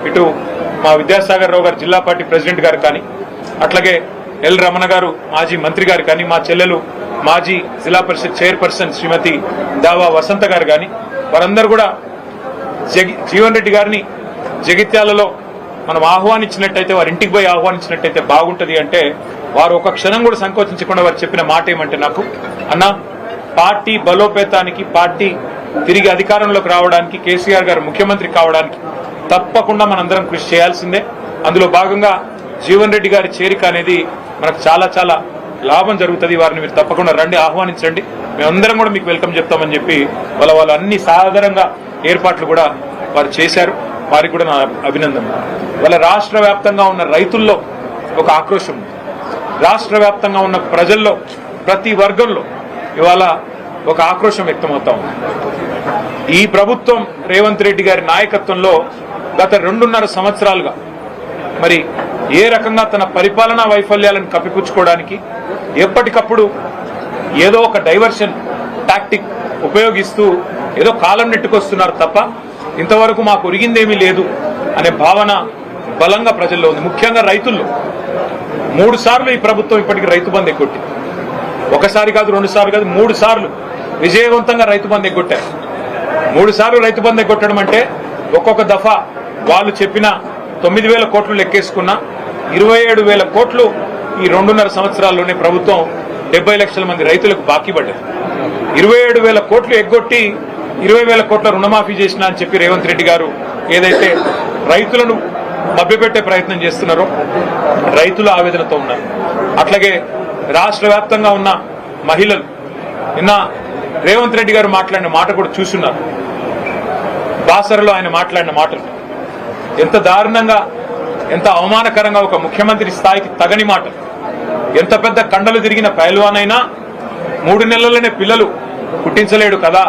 ఇటు మా విద్యాసాగర్ రావు గారు జిల్లా పార్టీ ప్రెసిడెంట్ గారు కానీ, అట్లాగే ఎల్ రమణ గారు మాజీ మంత్రి గారు కానీ, మా చెల్లెలు మాజీ జిల్లా పరిషత్ చైర్పర్సన్ శ్రీమతి దావా వసంత గారు కానీ, వారందరూ కూడా జీవన్ రెడ్డి గారిని జగిత్యాలలో మనం ఆహ్వానించినట్టయితే, వారి ఇంటికి పోయి ఆహ్వానించినట్టయితే బాగుంటుంది అంటే, వారు ఒక క్షణం కూడా సంకోచించకుండా వారు చెప్పిన మాట ఏమంటే, నాకు అన్న పార్టీ బలోపేతానికి, పార్టీ తిరిగి అధికారంలోకి రావడానికి, కేసీఆర్ గారు ముఖ్యమంత్రి కావడానికి తప్పకుండా మనందరం కృషి చేయాల్సిందే. అందులో భాగంగా జీవన్ రెడ్డి గారి చేరిక అనేది మనకు చాలా చాలా లాభం జరుగుతుంది. వారిని మీరు తప్పకుండా రండి, ఆహ్వానించండి, మేమందరం కూడా మీకు వెల్కమ్ చెప్తామని చెప్పి వాళ్ళు అన్ని సాధారణంగా ఏర్పాట్లు కూడా వారు చేశారు. వారికి కూడా నా అభినందనలు. వాళ్ళ రాష్ట్ర వ్యాప్తంగా ఉన్న రైతుల్లో ఒక ఆక్రోశం ఉంది. రాష్ట్ర వ్యాప్తంగా ఉన్న ప్రజల్లో ప్రతి వర్గంలో ఇవాళ ఒక ఆక్రోశం వ్యక్తమవుతా ఉంది. ఈ ప్రభుత్వం రేవంత్ రెడ్డి గారి నాయకత్వంలో గత 2.5 సంవత్సరాలుగా మరి ఏ రకంగా తన పరిపాలనా వైఫల్యాలను కప్పిపుచ్చుకోవడానికి ఎప్పటికప్పుడు ఏదో ఒక డైవర్షన్ టాక్టిక్ ఉపయోగిస్తూ ఏదో కాలం నెట్టుకొస్తున్నారు తప్ప ఇంతవరకు మాకు ఒరిగిందేమీ లేదు అనే భావన బలంగా ప్రజల్లో ఉంది. ముఖ్యంగా రైతుల్లో 3 సార్లు ఈ ప్రభుత్వం ఇప్పటికీ రైతు బంధు ఎగ్గొట్టింది. ఒకసారి కాదు, 2 సార్లు కాదు, 3 సార్లు విజయవంతంగా రైతు బంధు ఎగ్గొట్టారు. 3 సార్లు రైతు బంధు ఎగ్గొట్టడం అంటే ఒక్కొక్క దఫా వాళ్ళు చెప్పిన 9,000 కోట్లు లెక్కేసుకున్న 27,000 కోట్లు ఈ 2.5 సంవత్సరాల్లోనే ప్రభుత్వం 70 లక్షల మంది రైతులకు బాకీ పడ్డది. 27,000 కోట్లు ఎగ్గొట్టి 20,000 కోట్ల రుణమాఫీ చేసినా అని చెప్పి రేవంత్ రెడ్డి గారు ఏదైతే రైతులను మభ్యపెట్టే ప్రయత్నం చేస్తున్నారో రైతులు ఆవేదనతో ఉన్నారు. అట్లాగే రాష్ట్ర వ్యాప్తంగా ఉన్న మహిళలు నిన్న రేవంత్ రెడ్డి గారు మాట్లాడిన మాట కూడా చూస్తున్నారు. బాసరలో ఆయన మాట్లాడిన మాటలు ఎంత దారుణంగా, ఎంత అవమానకరంగా, ఒక ముఖ్యమంత్రి స్థాయికి తగని మాట. ఎంత పెద్ద కండలు తిరిగిన పైల్వానైనా 3 నెలల్లోనే పిల్లలు పుట్టించలేడు కదా,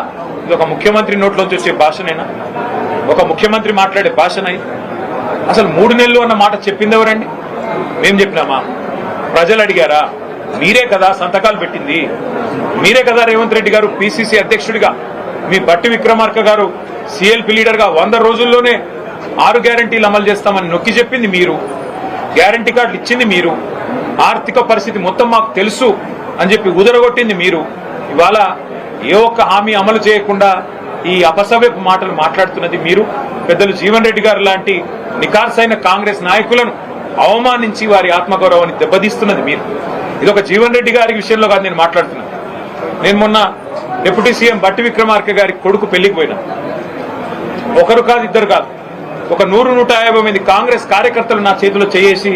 ఇది ఒక ముఖ్యమంత్రి నోట్లోంచి వచ్చే భాషనైనా, ఒక ముఖ్యమంత్రి మాట్లాడే భాషనై? అసలు 3 నెలలు అన్న మాట చెప్పింది ఎవరండి? మేం చెప్పినామా? ప్రజలు అడిగారా? మీరే కదా సంతకాలు పెట్టింది, మీరే కదా రేవంత్ రెడ్డి గారు పిసిసి అధ్యక్షుడిగా, మీ బట్టి విక్రమార్క గారు సిఎల్పి లీడర్గా 100 రోజుల్లోనే 6 గ్యారంటీలు అమలు చేస్తామని నొక్కి చెప్పింది మీరు, గ్యారంటీ కార్డులు ఇచ్చింది మీరు, ఆర్థిక పరిస్థితి మొత్తం మాకు తెలుసు అని చెప్పి ఉదరగొట్టింది మీరు. ఇవాళ ఏ ఒక్క హామీ అమలు చేయకుండా ఈ అపసవ్యపు మాటలు మాట్లాడుతున్నది మీరు. పెద్దలు జీవన్ రెడ్డి గారు లాంటి నికార్సైన కాంగ్రెస్ నాయకులను అవమానించి వారి ఆత్మగౌరవాన్ని దెబ్బతీస్తున్నది మీరు. ఇది ఒక జీవన్ రెడ్డి గారి విషయంలో కాదు నేను మాట్లాడుతున్నాను. నేను మొన్న డిప్యూటీ సీఎం బట్టి విక్రమార్క గారి కొడుకు పెళ్లికి పోయినా. ఒకరు కాదు, ఇద్దరు కాదు, ఒక 100-150 మంది కాంగ్రెస్ కార్యకర్తలు నా చేతిలో చేసి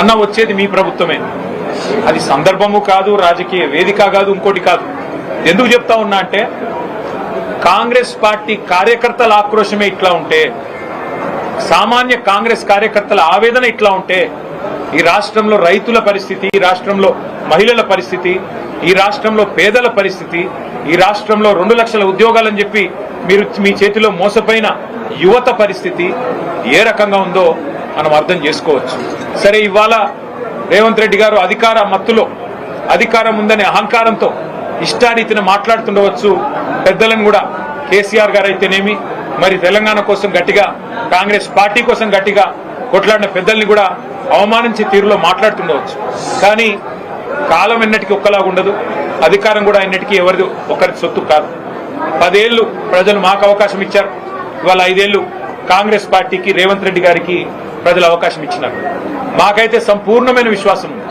అన్న వచ్చేది మీ ప్రభుత్వమే. అది సందర్భము కాదు, రాజకీయ వేదిక కాదు, ఇంకోటి కాదు. ఎందుకు చెప్తా ఉన్నా అంటే, కాంగ్రెస్ పార్టీ కార్యకర్తల ఆక్రోశమే ఇట్లా ఉంటే, సామాన్య కాంగ్రెస్ కార్యకర్తల ఆవేదన ఇట్లా ఉంటే, ఈ రాష్ట్రంలో రైతుల పరిస్థితి, ఈ రాష్ట్రంలో మహిళల పరిస్థితి, ఈ రాష్ట్రంలో పేదల పరిస్థితి, ఈ రాష్ట్రంలో 2 లక్షల ఉద్యోగాలని చెప్పి మీరు మీ చేతిలో మోసపోయిన యువత పరిస్థితి ఏ రకంగా ఉందో మనం అర్థం చేసుకోవచ్చు. సరే, ఇవాళ రేవంత్ రెడ్డి గారు అధికార మత్తులో, అధికారం ఉందనే అహంకారంతో ఇష్టారీతిన మాట్లాడుతుండవచ్చు. పెద్దలను కూడా కేసీఆర్ గారు అయితేనేమి, మరి తెలంగాణ కోసం గట్టిగా, కాంగ్రెస్ పార్టీ కోసం గట్టిగా కొట్లాడిన పెద్దల్ని కూడా అవమానించే తీరులో మాట్లాడుతుండవచ్చు. కానీ కాలం ఎన్నటికీ ఒక్కలాగా ఉండదు, అధికారం కూడా ఎన్నటికీ ఎవరిది ఒకరి సొత్తు కాదు. 10 ఏళ్లు ప్రజలు మాకు అవకాశం ఇచ్చారు. ఇవాళ 5 ఏళ్లు కాంగ్రెస్ పార్టీకి, రేవంత్ రెడ్డి గారికి ప్రజలు అవకాశం ఇచ్చినారు. మాకైతే సంపూర్ణమైన విశ్వాసం ఉంది.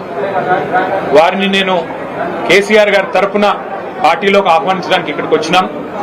వారిని నేను కేసీఆర్ గారి తరఫున పార్టీలోకి ఆహ్వానించడానికి ఇక్కడికి వచ్చినాను.